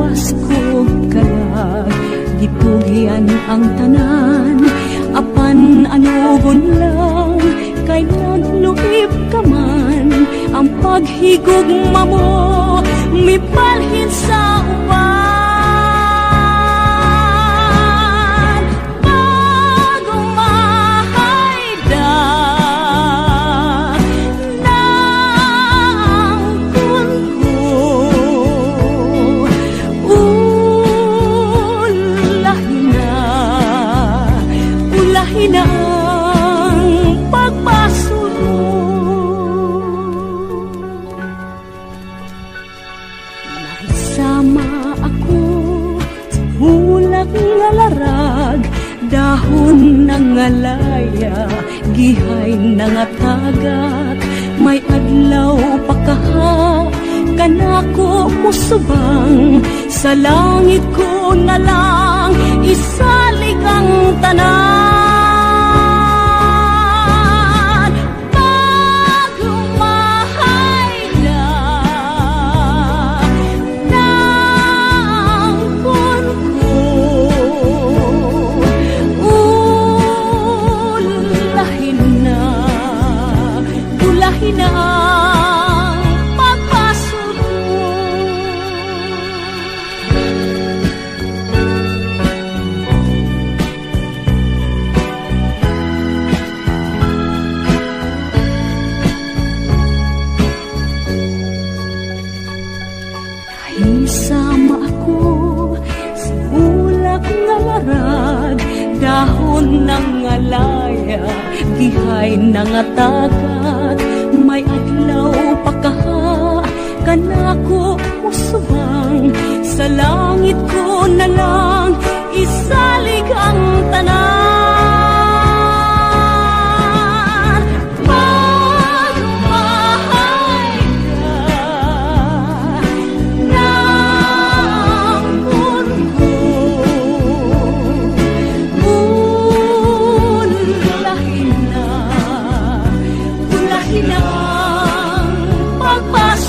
luwas kog kalag, gitugian ang tanan, apan anugon lang, kay nagluib ka man, ang paghigugma mo, mipalhin sa uwan. Dahon ng alaya, gihay ng atagak, may adlaw pa kaha, kanako musubang, sa langit ko na lang, isalig ang tanan. Isama ako sa ulak nga larag, dahon ng alaya, gihay ng atagat, may adlaw pa kaha, kanako usubang, sa langit ko na lang, isalig ang tanan. Pagpas